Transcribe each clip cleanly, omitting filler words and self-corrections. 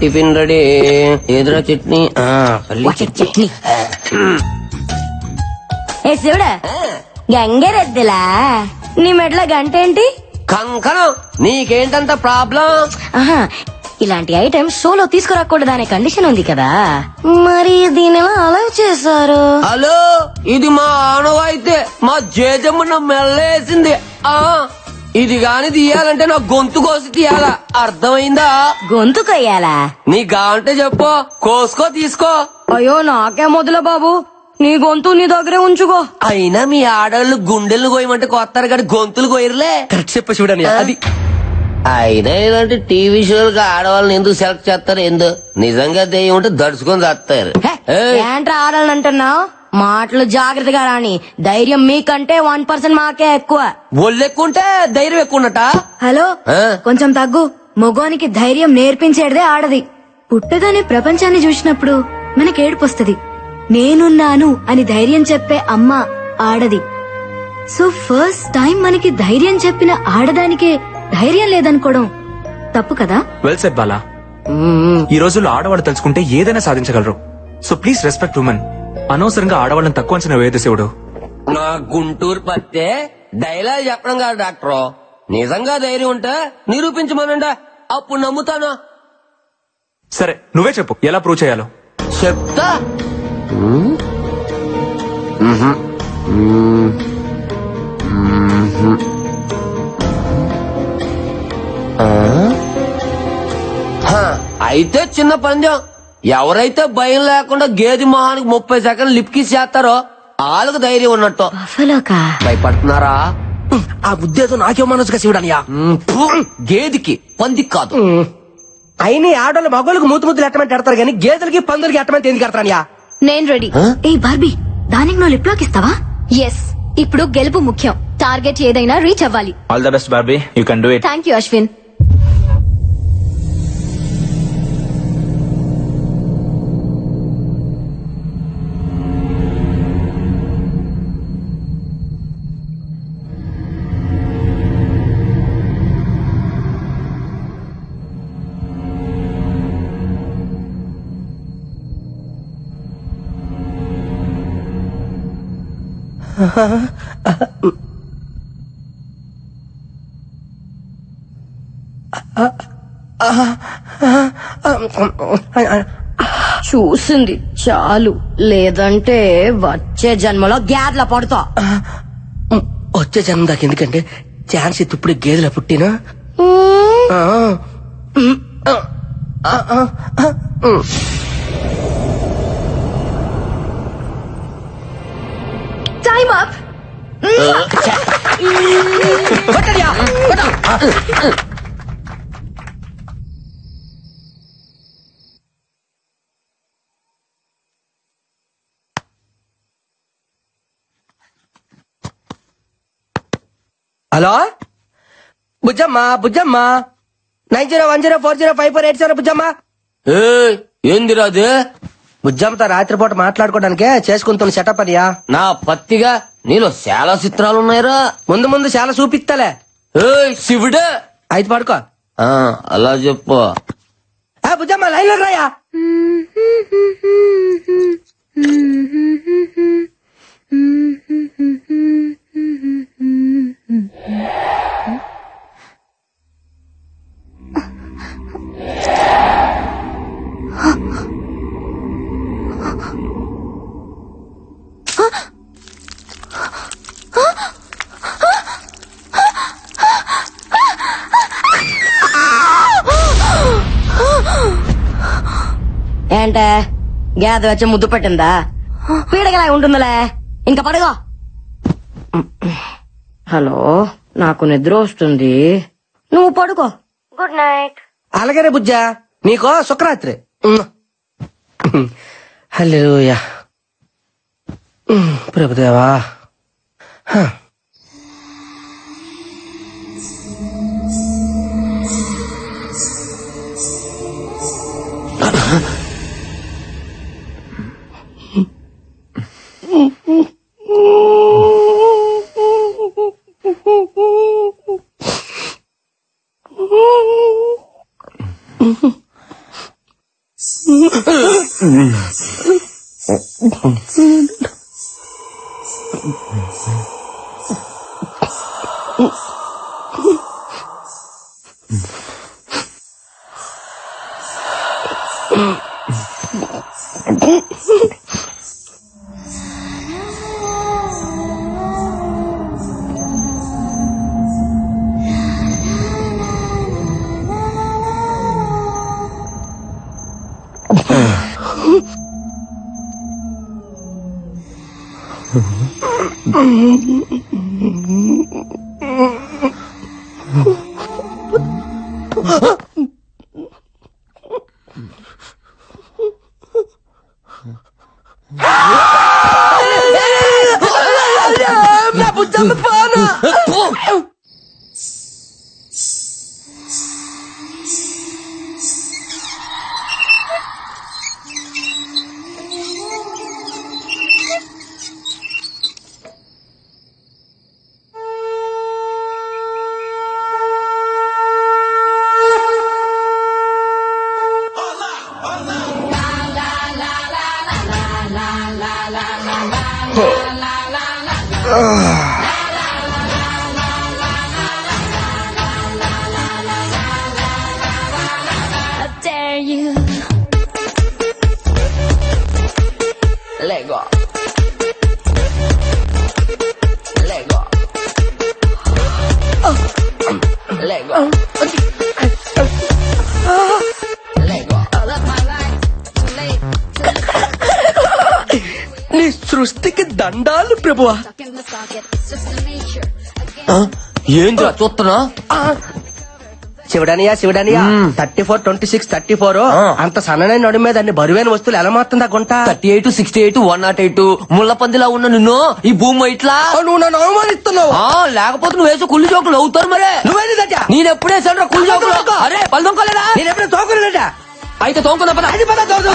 Tiffin ready. ఎదురా చట్నీ, చట్నీ. ఏ శివుడా, గంగరెద్దులా నీ మెట్ల గంట ఏంటి? కంకణం. నీకేంటంత ప్రాబ్లం? ఆహా, ఇలాంటి ఐటమ్ షోలో తీసుకురాకూడదు అనే కండిషన్ ఉంది కదా, మరి దీని అలౌ చేశారు. హలో, ఇది మా ఆనవాయితే. మా జేజమ్మ నా మెల్లేసింది. ఇది గాని తీయాలంటే నా గొంతు కోసి తీయాలా, అర్థమైందా? గొంతు కొయ్యాలా? నీ గాంటే చెప్పు, కోసుకో తీసుకో. అయ్యో నాకే మొదల బాబు, నీ గొంతు నీ దగ్గరే ఉంచుకో. అయినా మీ ఆడవాళ్ళు గుండెలు కోయమంటే కొత్తారు కానీ గొంతులు కోయరులే. కరెక్ట్ చెప్ప చూడని అది. అయినా ఇలాంటి టీవీ షోలకు ఆడవాళ్ళని ఎందుకు సెలెక్ట్ చేస్తారు? ఎందుకు? నిజంగా దెయ్యం ఉంటే దడుచుకొని చేస్తారు. ఏంట్రా ఆడాలని అంటున్నావు? మాటలు జాగ్రత్తగా రాని. ధైర్యం మీకంటే 1% మాకే ఎక్కువ. ఒళ్ళు ఎక్కువ ఉంటే ధైర్యం ఎక్కువ ఉన్నట. హలో, కొంచెం తగ్గు. మగోనికి ధైర్యం నేర్పించేదే ఆడది. పుట్టగానే ప్రపంచాన్ని చూసినప్పుడు మనకేడుపొస్తది. నేనున్నాను అని ధైర్యం చెప్పే అమ్మ ఆడది. సో ఫస్ట్ టైం మనకి ధైర్యం చెప్పిన ఆడదానికే ధైర్యం లేదనుకోవడం తప్పు కదా? Well said Bala. ఈ రోజుల్లో ఆడవాళ్ళు తలుచుకుంటే ఏదైనా సాధించగలరు. So please respect women. అనవసరంగా ఆడవాళ్ళని తక్కువ అంచనా వేయదు శివుడు. నా గుంటూరు పత్తే డైలాగ్ చెప్పడం కాదు డాక్టర్. నిజంగా ధైర్యం ఉంటే నిరూపించమనండి, అప్పుడు నమ్ముతాను. సరే నువ్వే చెప్పు, ఎలా ప్రూవ్ చేయాలో. చెప్తా. అయితే చిన్న పందెం. ఎవరైతే భయం లేకుండా గేది మొహానికి 30 సెకండ్లు లిప్కిస్ చేస్తారో వాళ్ళకు ధైర్యం ఉన్నట్టు. భయపడుతున్నారా? ఆ బుద్ధేదో నాకేమనొచ్చుగా శివుడనియా. గేదికి పందికి కాదు. అయినా ఆడోళ్ళు మగోళ్ళకి మూతు ముద్దులు ఎట్టమంటే ఎడతారు కానీ గేదెలకి పందులకి ఎట్టమంటే ఎందుకు ఎడతారనియా? నేను రెడీ. ఏ బార్బీ, దానికి నువ్వు లిప్ లాక్ ఇస్తావా? ఎస్, ఇప్పుడు గెలుపు ముఖ్యం. టార్గెట్ ఏదైనా రీచ్ అవ్వాలి. All the best Barbie, you can do it. Thank you Ashwin. చూసింది చాలు, లేదంటే వచ్చే జన్మలో గ్యాద్ల పడతా. వచ్చే జన్మ దాకా ఎందుకంటే ఛాన్స్ ఇప్పుడు గేదెల పుట్టినా. Time up. Hello Bujjamma, Bujjamma 9010405487 Bujjamma. ఏందిరా అది? బుజ్జమ్మతో రాత్రిపూట మాట్లాడుకోవడానికే చేసుకుంటున్న సెటప్ అనియా. నా పత్తిగా నీలో చాలా చిత్రాలున్నాయిరా. ముందు ముందు చాలా చూపిస్తాలే. శివుడే అయితే పడుకో. అలా చెప్పు. బుజ్జమ్మ లైన్లో రాయా. ఏంటే గ్యాద్ వచ్చి ముద్దు పెట్టిందా? పీడగలా ఉంటుందిలే, ఇంకా పడుగో. హలో, నాకు నిద్ర వస్తుంది, నువ్వు పడుకో. Good night. అలాగనే బుజ్జా, నీకో శుక్రరాత్రి. హల్లెలూయా. Prabhudeva. Lego. Lego. Lego. Lego. నీ సృష్టికి దండాలు ప్రభువా. ఏంద్రా చూస్తున్నా? శివడానియా 34-26-34 అంత సన్ననైన నడుము మీద అన్ని బరువైన వస్తువులు ఎలా మారుతుందా గుంట? 38, 68, 108 ముళ్ళ పందిలా ఉన్న నిన్ను ఈ భూమి ఇట్లా నువ్వు నన్ను అవమానిస్తున్నావు. లేకపోతే నువ్వు వేసే కుళ్ళు జోకులు అవుతారు మరే. నువ్వేది దట్టా? నేను ఎప్పుడే వేసాను కుళ్ళు జోకులు. అరే పళ్ళు దొంగలేదా? నేను ఎప్పుడు తోకలేదా? అయితే తోంకున్నా పద. అది పద తోకలు.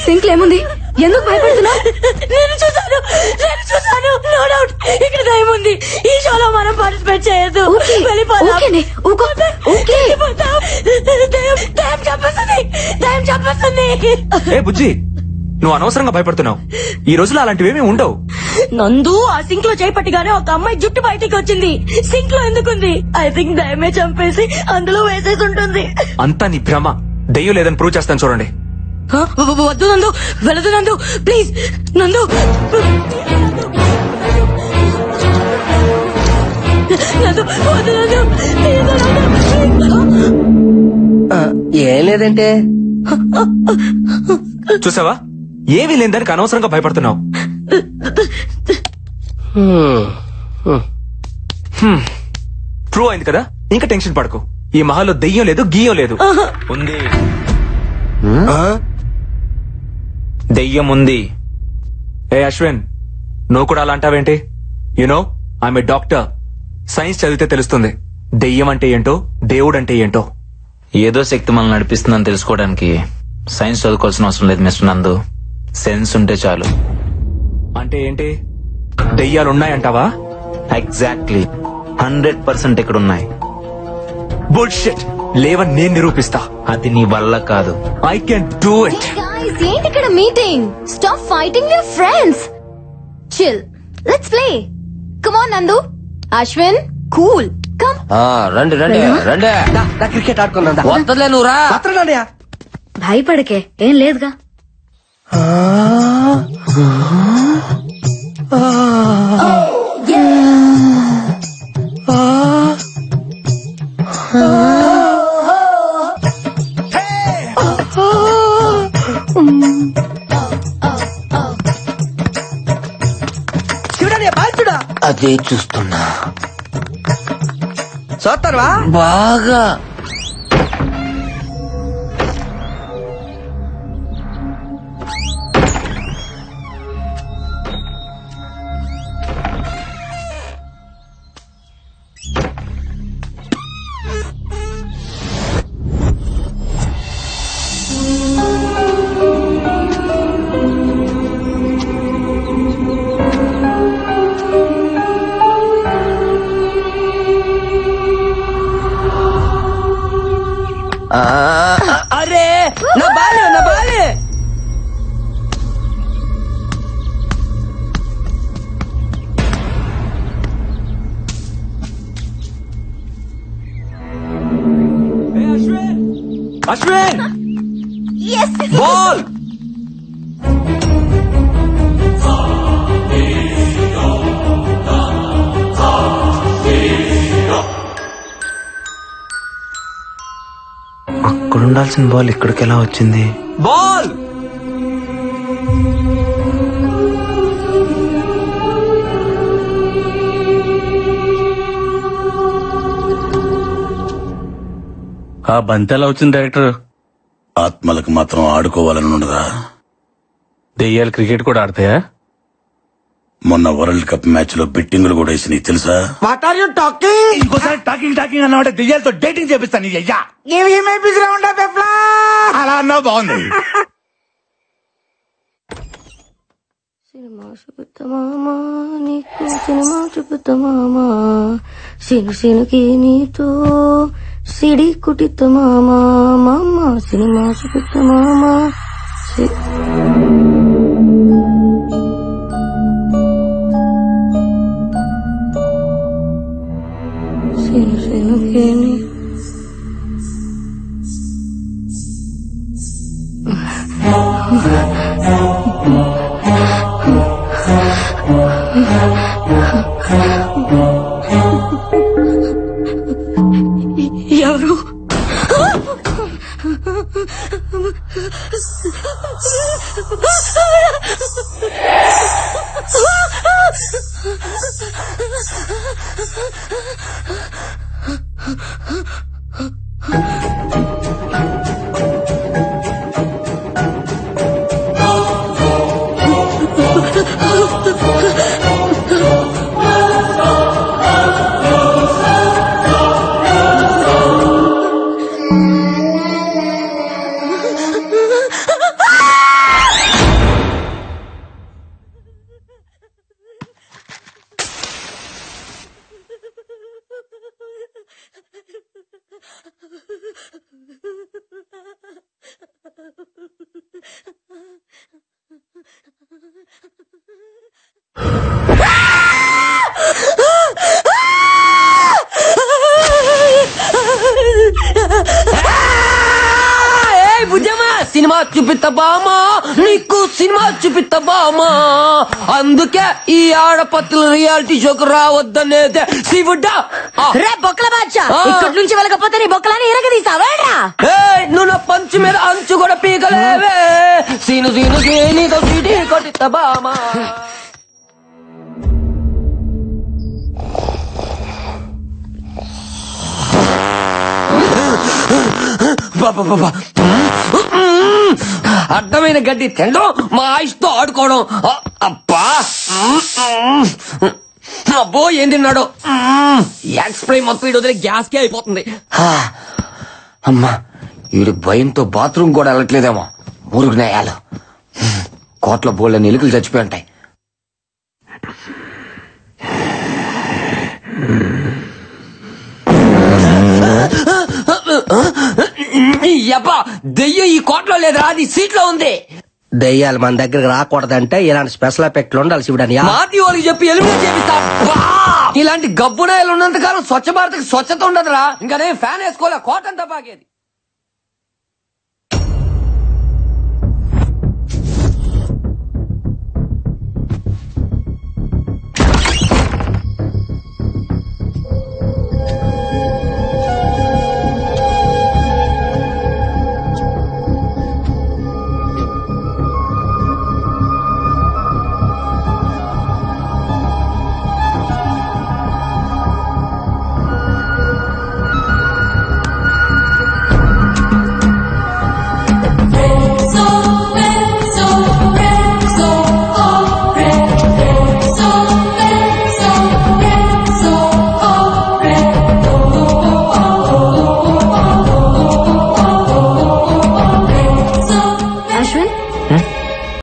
సింక్ ఏముంది? ఎందుకు భయపడుతున్నా? నేను చూసాను నో డౌట్ ఇక్కడ దయ్యం ఉంది. ఈ షోలో మనం పార్టిసిపేట్ చేయొద్దు. దయ్యం చంపేస్తుంది. ఏ బుజ్జి, నువ్వు అనవసరంగా భయపడుతున్నావు. ఈ రోజులో అలాంటివేమీ ఉండవు. నందు ఆ సింక్ లో చేపట్టిగానే ఒక అమ్మాయి జుట్టు బయటికి వచ్చింది. సింక్ లో ఎందుకుంది? ఐ థింక్ దయ్యమే చంపేసి అందులో వేసేసి ఉంటుంది. అంతా నీ భ్రమ. దెయ్యం లేదని ప్రూవ్ చేస్తాను చూడండి. వద్దు నందు, వెళ్ళదు నందు, ప్లీజ్ నందు. లేదంటే చూసావా ఏమీ లేని దానికి అనవసరంగా భయపడుతున్నావు. ప్రూవ్ అయింది కదా, ఇంకా టెన్షన్ పడకు. ఈ మహల్లో దెయ్యం లేదు, గీయం లేదు. ఉంది, దెయ్యం ఉంది. ఏ అశ్విన్, నువ్వు కూడా అలా అంటావేంటి? You know I'm a doctor. Science చదివితే తెలుస్తుంది దెయ్యం అంటే ఏంటో, దేవుడు అంటే ఏంటో. ఏదో శక్తి మనల్ని నడిపిస్తుందని తెలుసుకోవడానికి సైన్స్ చదువుకోవాల్సిన అవసరం లేదు మిస్టర్ నందు. సెన్స్ ఉంటే చాలు. అంటే ఏంటి? దెయ్యాలున్నాయంటావా? ఎగ్జాక్ట్లీ 100% ఇక్కడ ఉన్నాయి. బుల్షిట్. లేవని నేను నిరూపిస్తా. అది నీ వల్ల కాదు. I can do it. Guys, ఏంటి ఇక్కడ meeting? Stop fighting your friends. Chill, let's play. Come on నందు, అశ్విన్, కూల్, కమ్. రండి రండి రండి. క్రికెట్ ఆడుకుందా? వద్దలే నువ్వురా. అత్తడా భయపడకే, ఏం లేదుగా. చూడని బాల్చుడా. అదే చూస్తున్నా. చూస్తానువా? బాగా. అరే నా బాలే, నా బాలే. అశ్విన్, బాల్. అక్కడ ఉండాల్సిన బాల్ ఇక్కడికి ఎలా వచ్చింది? బాల్. ఆ బంతి ఎలా వచ్చింది డైరెక్టర్? ఆత్మలకు మాత్రం ఆడుకోవాలని ఉండదా? దెయ్యాలు క్రికెట్ కూడా ఆడతాయా? మొన్న వరల్డ్ కప్ మ్యాచ్ లో బెట్టింగులు కూడా వేసినాయి తెలుసా? What are you talking? ఇంకోసారి టాకింగ్ అన్నమాట. దెయ్యాలతో డేటింగ్ చేపిస్తాను. అయ్యా అలా అన్నావు, బాగుంది. సినిమా చూపుతామా నీకు, సినిమా చూపుతామా సినుకి నీతో సిడి కుటితమా మామ, సినిమా చూపుతామా. సినుకి నీ ఎవరు? చూపిత్త బామా, నీకు సినిమా చూపిత్త బామా. అందుకే ఈ ఆడపత్తుల రియాలిటీ షోకు రావద్దనేదే శివుడా. రే బొక్కల బాద్షా, ఇక్కడి నుంచి వెళ్ళకపోతే నీ బొక్కలని ఇరగదీసావేరా? నువ్వు నా పంచు మీద అంచు కూడా పీకలేవే. సీను సీను సీనితో సీటీ కొట్టిత్త బామా. అడ్డమైన గడ్డి తినడం, మా ఆయుష్తో ఆడుకోవడం. అబ్బా అబ్బో ఏం తిన్నాడు. ఎక్స్ప్రెస్ మొత్తం వీడు వదిలే గ్యాస్ కే అయిపోతుంది. అమ్మా వీడు భయంతో బాత్రూమ్ కూడా వెళ్ళట్లేదేమో. మురుగునాయాలు కోట్ల బోళ్ళ ఎలుకలు చచ్చిపోయి ఉంటాయి. యబ్బా దెయ్యం ఈ కోట్లో లేదా, అది సీట్లో ఉంది. దయ్యాలు మన దగ్గరకు రాకూడదంటే ఇలాంటి స్పెషల్ ఎఫెక్ట్లు ఉండాలి శివుడని. మాది వాళ్ళకి చెప్పి ఎలిమినేట్ చేపిస్తా. ఇలాంటి గబ్బునాయలు ఉన్నంత కాలం స్వచ్ఛ భారత్ స్వచ్ఛత ఉండదురా. ఇంకా నేను ఫ్యాన్ వేసుకోలే, కోటంతా పాకేది.